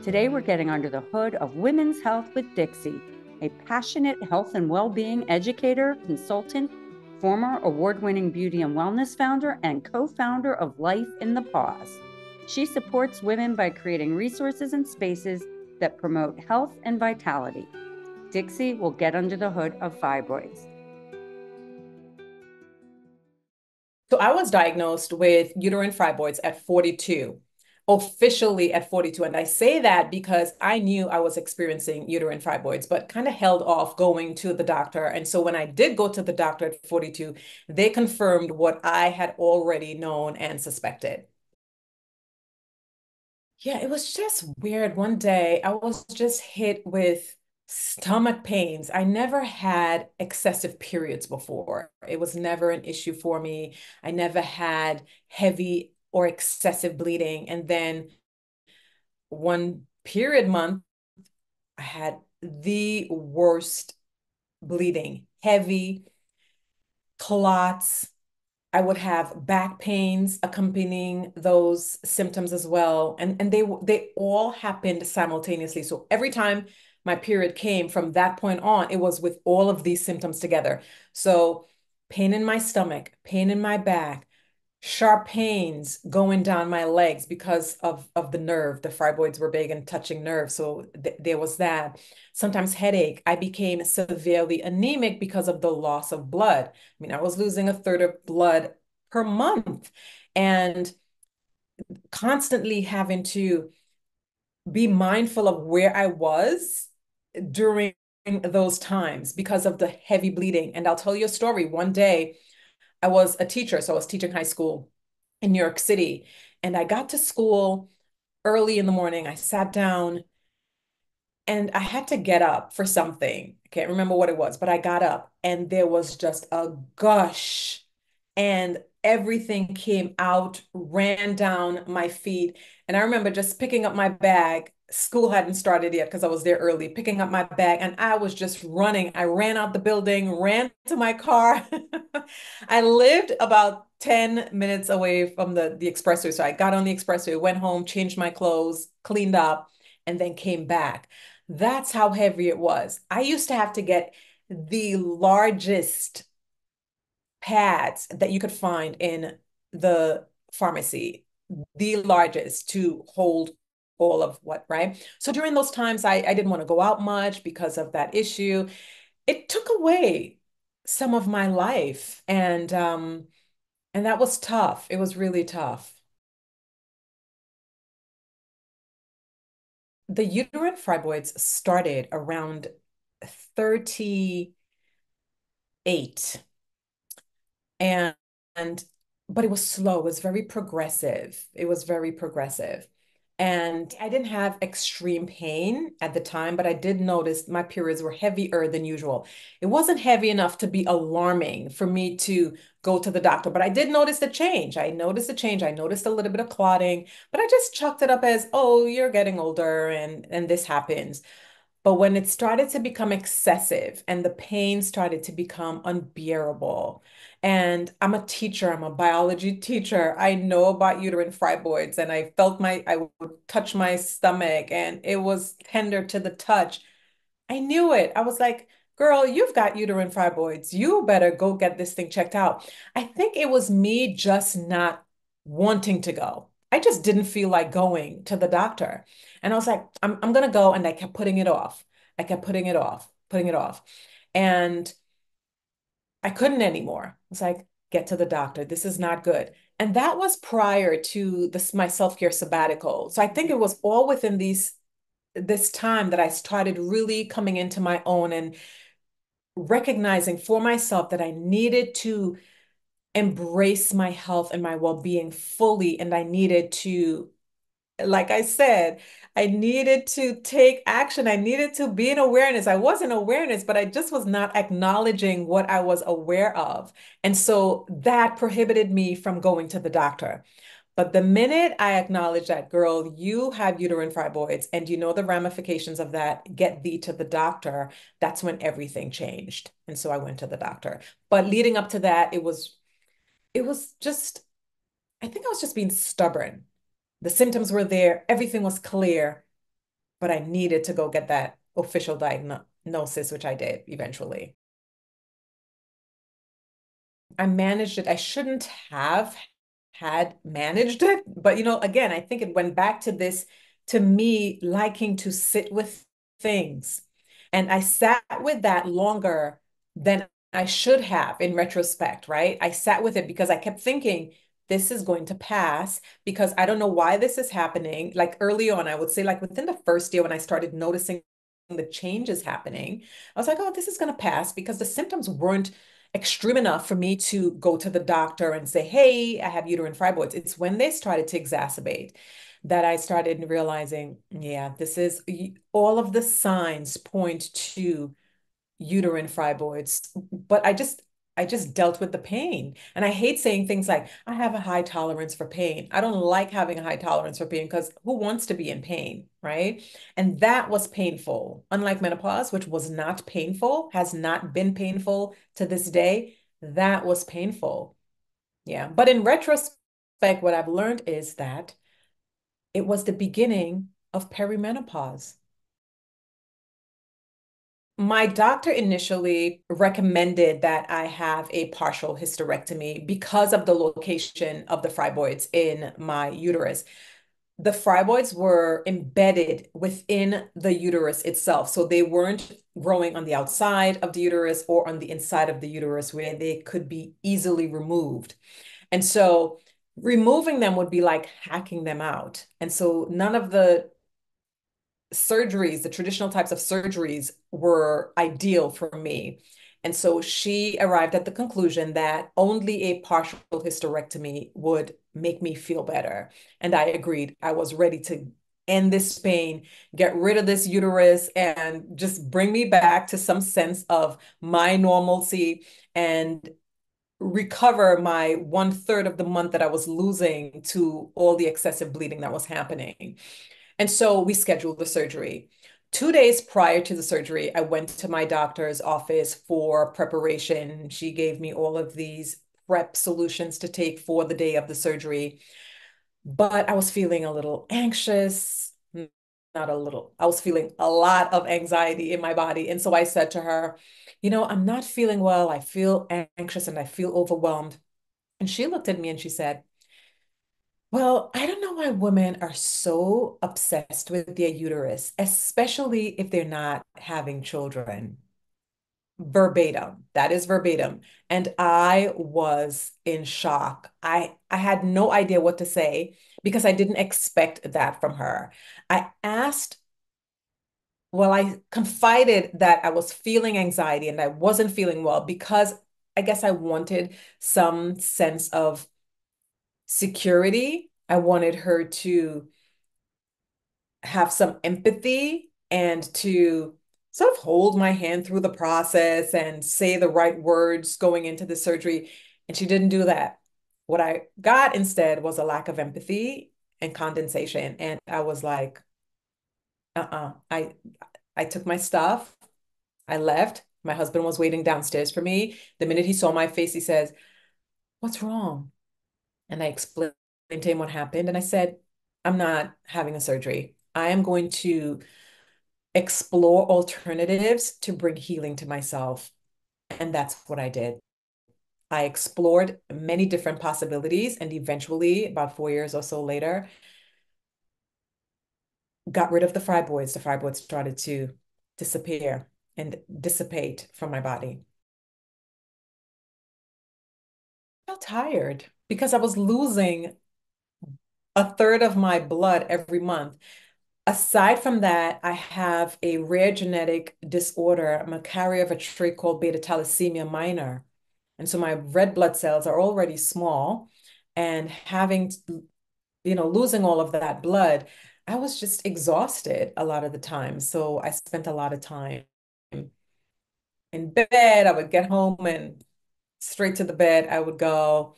Today, we're getting under the hood of women's health with Dixie, a passionate health and well-being educator, consultant, former award-winning beauty and wellness founder, and co-founder of Life in the Pause. She supports women by creating resources and spaces that promote health and vitality. Dixie will get under the hood of fibroids. So I was diagnosed with uterine fibroids at 42, officially at 42. And I say that because I knew I was experiencing uterine fibroids, but kind of held off going to the doctor. And so when I did go to the doctor at 42, they confirmed what I had already known and suspected. Yeah, it was just weird. One day I was just hit with stomach pains. I never had excessive periods before. It was never an issue for me. I never had heavy or excessive bleeding. And then one period month, I had the worst bleeding, heavy clots. I would have back pains accompanying those symptoms as well. And they all happened simultaneously. So every time my period came from that point on, it was with all of these symptoms together. So pain in my stomach, pain in my back, sharp pains going down my legs because of the nerve. The fibroids were big and touching nerves. So there was that. Sometimes headache. I became severely anemic because of the loss of blood. I mean, I was losing a third of blood per month and constantly having to be mindful of where I was during those times because of the heavy bleeding. And I'll tell you a story. One day, I was a teacher, so I was teaching high school in New York City. And I got to school early in the morning. I sat down and I had to get up for something. I can't remember what it was, but I got up and there was just a gush and everything came out, ran down my feet. And I remember just picking up my bag. School hadn't started yet because I was there early, picking up my bag and I was just running. I ran out the building, ran to my car. I lived about 10 minutes away from the expressway. So I got on the expressway, went home, changed my clothes, cleaned up, and then came back. That's how heavy it was. I used to have to get the largest pads that you could find in the pharmacy, the largest to hold all of what, right? So during those times, I didn't want to go out much because of that issue. It took away some of my life and that was tough. It was really tough. The uterine fibroids started around 38 and and but it was slow. It was very progressive. It was very progressive. And I didn't have extreme pain at the time, but I did notice my periods were heavier than usual. It wasn't heavy enough to be alarming for me to go to the doctor, but I did notice the change. I noticed the change. I noticed a little bit of clotting, but I just chalked it up as, oh, you're getting older and this happens. But when it started to become excessive and the pain started to become unbearable, and I'm a teacher, I'm a biology teacher. I know about uterine fibroids, and I would touch my stomach and it was tender to the touch. I knew it. I was like, girl, you've got uterine fibroids. You better go get this thing checked out. I think it was me just not wanting to go. I just didn't feel like going to the doctor. And I was like, I'm gonna go. And I kept putting it off. I kept putting it off, putting it off. And I couldn't anymore. I was like, get to the doctor. This is not good. And that was prior to this my self-care sabbatical. So I think it was all within this time that I started really coming into my own and recognizing for myself that I needed to embrace my health and my well-being fully. And I needed to, like I said, I needed to take action. I needed to be in awareness. I was in awareness, but I just was not acknowledging what I was aware of. And so that prohibited me from going to the doctor. But the minute I acknowledge that, girl, you have uterine fibroids and you know the ramifications of that, get thee to the doctor, that's when everything changed. And so I went to the doctor. But leading up to that, it was just, I think I was just being stubborn. The symptoms were there, everything was clear, but I needed to go get that official diagnosis, which I did eventually. I managed it. I shouldn't have had managed it, but again, I think it went back to this, to me liking to sit with things. And I sat with that longer than I should have in retrospect, right? I sat with it because I kept thinking, this is going to pass because I don't know why this is happening. Like early on, I would say, like within the first year when I started noticing the changes happening, I was like, oh, this is going to pass because the symptoms weren't extreme enough for me to go to the doctor and say, hey, I have uterine fibroids. It's when they started to exacerbate that I started realizing, yeah, this is all of the signs point to uterine fibroids, but I just dealt with the pain. And I hate saying things like, I have a high tolerance for pain. I don't like having a high tolerance for pain because who wants to be in pain, right? And that was painful. Unlike menopause, which was not painful, has not been painful to this day, that was painful. Yeah. But in retrospect, what I've learned is that it was the beginning of perimenopause. My doctor initially recommended that I have a partial hysterectomy because of the location of the fibroids in my uterus. The fibroids were embedded within the uterus itself. So they weren't growing on the outside of the uterus or on the inside of the uterus where they could be easily removed. And so removing them would be like hacking them out. And so none of the surgeries, the traditional types of surgeries, were ideal for me. And so she arrived at the conclusion that only a partial hysterectomy would make me feel better. And I agreed. I was ready to end this pain, get rid of this uterus, and just bring me back to some sense of my normalcy and recover my 1/3 of the month that I was losing to all the excessive bleeding that was happening. And so we scheduled the surgery. 2 days prior to the surgery, I went to my doctor's office for preparation. She gave me all of these prep solutions to take for the day of the surgery. But I was feeling a little anxious, not a little, I was feeling a lot of anxiety in my body. And so I said to her, I'm not feeling well. I feel anxious and I feel overwhelmed. And she looked at me and she said, well, I don't know why women are so obsessed with their uterus, especially if they're not having children. Verbatim. That is verbatim. And I was in shock. I had no idea what to say because I didn't expect that from her. I asked, well, I confided that I was feeling anxiety and I wasn't feeling well because I guess I wanted some sense of security. I wanted her to have some empathy and to sort of hold my hand through the process and say the right words going into the surgery. And she didn't do that. What I got instead was a lack of empathy and condensation. And I was like, uh-uh. I took my stuff, I left. My husband was waiting downstairs for me. The minute he saw my face, he says, what's wrong? And I explained to him what happened. And I said, I'm not having a surgery. I am going to explore alternatives to bring healing to myself. And that's what I did. I explored many different possibilities and eventually, about 4 years or so later, got rid of the fibroids. The fibroids started to disappear and dissipate from my body. I felt tired because I was losing 1/3 of my blood every month. Aside from that, I have a rare genetic disorder. I'm a carrier of a trait called beta thalassemia minor. And so my red blood cells are already small. And losing all of that blood, I was just exhausted a lot of the time. So I spent a lot of time in bed. I would get home and straight to the bed I would go.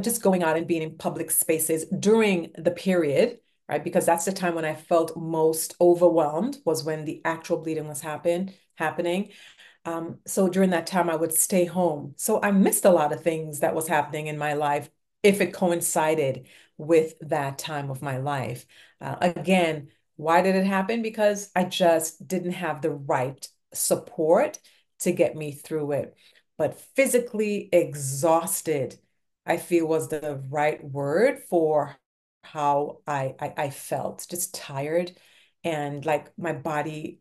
Just going out and being in public spaces during the period, right? Because that's the time when I felt most overwhelmed was when the actual bleeding was happening. So during that time, I would stay home. So I missed a lot of things that was happening in my life if it coincided with that time of my life. Again, Why did it happen? Because I just didn't have the right support to get me through it. But physically exhausted, I feel was the right word for how I felt, just tired and like my body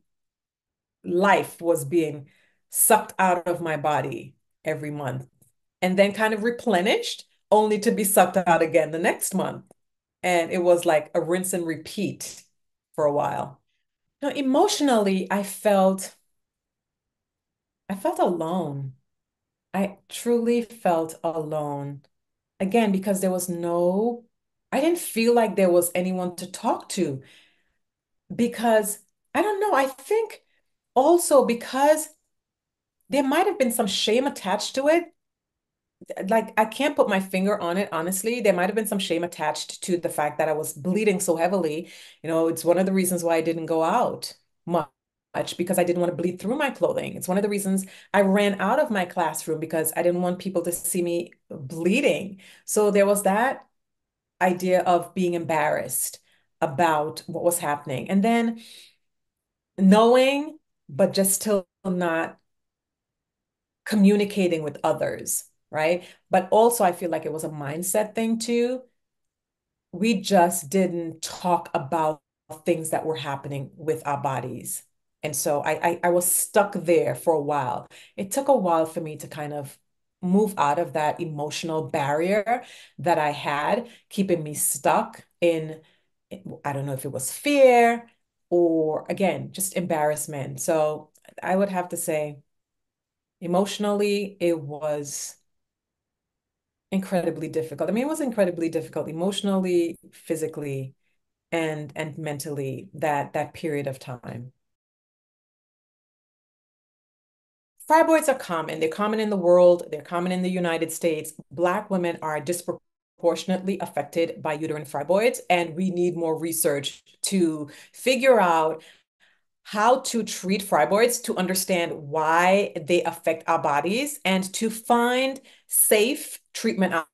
life was being sucked out of my body every month and then kind of replenished only to be sucked out again the next month. And it was like a rinse and repeat for a while. Now, emotionally, I felt alone. I truly felt alone. Again, because I didn't feel like there was anyone to talk to because I don't know, I think also because there might have been some shame attached to it. Like I can't put my finger on it, honestly. There might have been some shame attached to the fact that I was bleeding so heavily. It's one of the reasons why I didn't go out much because I didn't want to bleed through my clothing. It's one of the reasons I ran out of my classroom because I didn't want people to see me bleeding. So there was that idea of being embarrassed about what was happening. And then knowing, but just still not communicating with others, right? But also, I feel like it was a mindset thing too. We just didn't talk about things that were happening with our bodies. And so I was stuck there for a while. It took a while for me to kind of move out of that emotional barrier that I had, keeping me stuck in, I don't know if it was fear or again, just embarrassment. So I would have to say, emotionally, it was incredibly difficult. I mean, it was incredibly difficult emotionally, physically, and mentally that period of time. Fibroids are common. They're common in the world. They're common in the United States. Black women are disproportionately affected by uterine fibroids, and we need more research to figure out how to treat fibroids, to understand why they affect our bodies, and to find safe treatment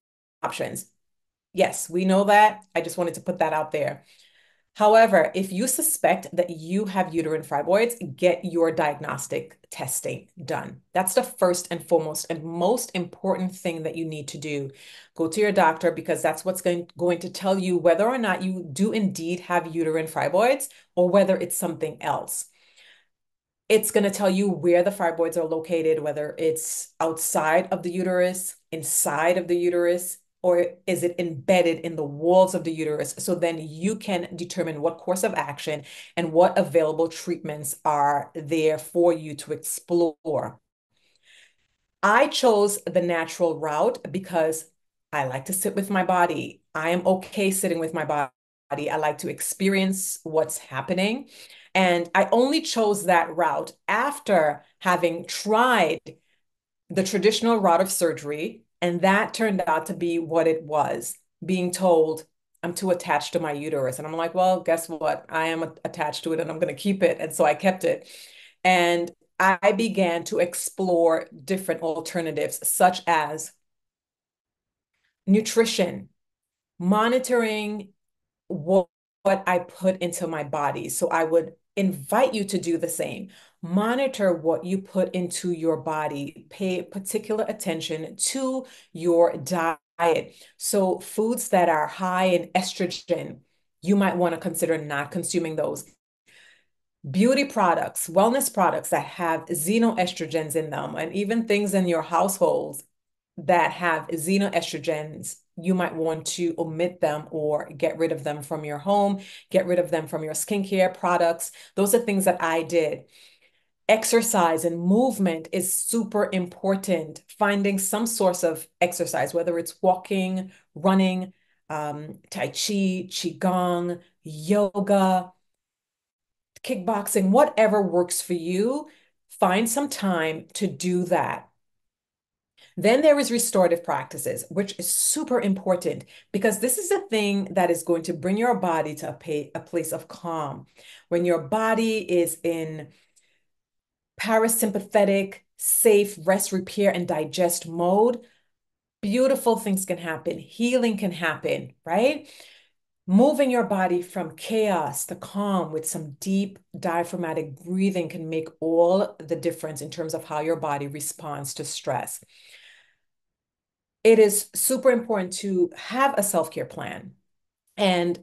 options. Yes, we know that. I just wanted to put that out there. However, if you suspect that you have uterine fibroids, get your diagnostic testing done. That's the first and foremost and most important thing that you need to do. Go to your doctor because that's what's going to tell you whether or not you do indeed have uterine fibroids or whether it's something else. It's going to tell you where the fibroids are located, whether it's outside of the uterus, inside of the uterus, or is it embedded in the walls of the uterus? So then you can determine what course of action and what available treatments are there for you to explore. I chose the natural route because I like to sit with my body. I am okay sitting with my body. I like to experience what's happening. And I only chose that route after having tried the traditional route of surgery. And that turned out to be what it was, being told I'm too attached to my uterus. And I'm like, well, guess what? I am attached to it and I'm going to keep it. And so I kept it. And I began to explore different alternatives, such as nutrition, monitoring what I put into my body. So I would invite you to do the same. Monitor what you put into your body. Pay particular attention to your diet. So foods that are high in estrogen, you might want to consider not consuming those. Beauty products, wellness products that have xenoestrogens in them, and even things in your households that have xenoestrogens, you might want to omit them or get rid of them from your home, get rid of them from your skincare products. Those are things that I did. Exercise and movement is super important. Finding some source of exercise, whether it's walking, running, Tai Chi, Qigong, yoga, kickboxing, whatever works for you, find some time to do that. Then there is restorative practices, which is super important because this is the thing that is going to bring your body to a place of calm. When your body is in parasympathetic, safe, rest, repair, and digest mode, beautiful things can happen. Healing can happen, right? moving your body from chaos to calm with some deep diaphragmatic breathing can make all the difference in terms of how your body responds to stress. It is super important to have a self-care plan and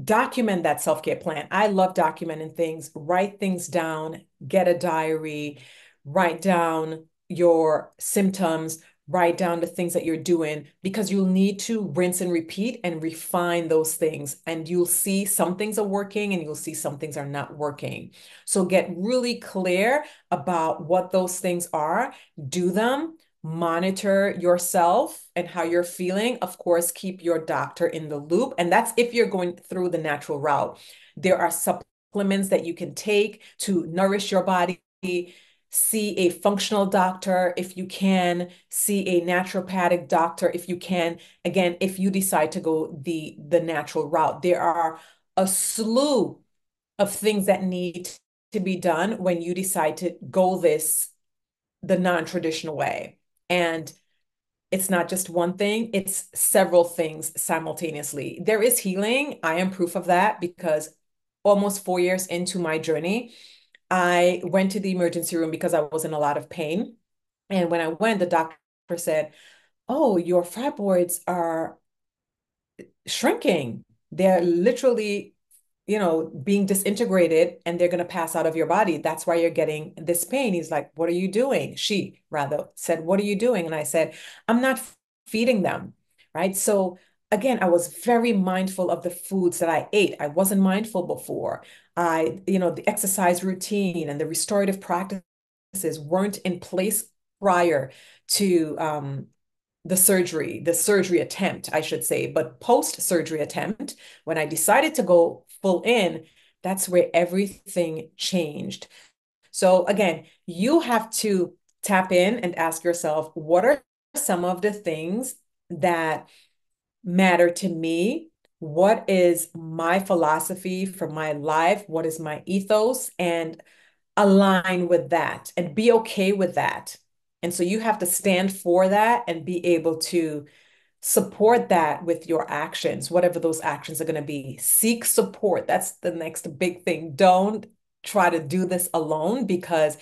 document that self-care plan. I love documenting things, write things down, get a diary, write down your symptoms, write down the things that you're doing because you'll need to rinse and repeat and refine those things. And you'll see some things are working and you'll see some things are not working. So get really clear about what those things are, do them, monitor yourself and how you're feeling. Of course, keep your doctor in the loop. And that's if you're going through the natural route. There are supplements that you can take to nourish your body. See a functional doctor if you can, see a naturopathic doctor if you can. Again, if you decide to go the natural route, there are a slew of things that need to be done when you decide to go the non-traditional way. And it's not just one thing, it's several things simultaneously. There is healing. I am proof of that because almost 4 years into my journey, I went to the emergency room because I was in a lot of pain. And when I went, the doctor said, "Oh, your fibroids are shrinking. They're literally, being disintegrated and they're going to pass out of your body. That's why you're getting this pain." He's like, "What are you doing?" She rather said, "What are you doing?" And I said, "I'm not feeding them." Right. So again, I was very mindful of the foods that I ate. I wasn't mindful before. The exercise routine and the restorative practices weren't in place prior to the surgery attempt, I should say, but post-surgery attempt, when I decided to go full in, that's where everything changed. So again, you have to tap in and ask yourself, what are some of the things that matter to me? What is my philosophy for my life? What is my ethos? And align with that and be okay with that. And so you have to stand for that and be able to support that with your actions, whatever those actions are going to be. Seek support. That's the next big thing. Don't try to do this alone because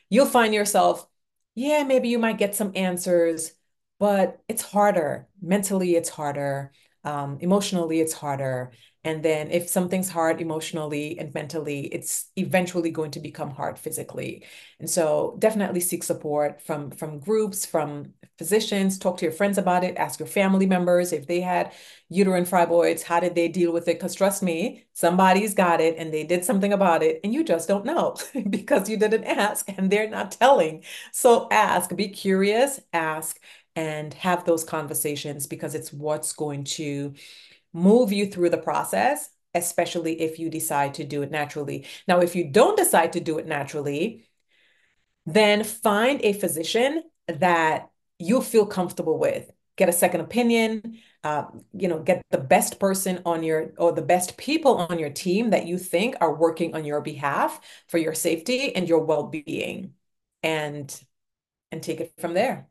you'll find yourself, yeah, maybe you might get some answers, but it's harder. Mentally, it's harder. Emotionally, it's harder. And then if something's hard emotionally and mentally, it's eventually going to become hard physically. And so definitely seek support from groups, from physicians, talk to your friends about it, ask your family members if they had uterine fibroids, how did they deal with it? Because trust me, somebody's got it and they did something about it and you just don't know because you didn't ask and they're not telling. So ask, be curious, ask, and have those conversations because it's what's going to move you through the process, especially if you decide to do it naturally. Now, if you don't decide to do it naturally, then find a physician that you feel comfortable with. Get a second opinion, get the best person on your or the best people on your team that you think are working on your behalf for your safety and your well-being, and take it from there.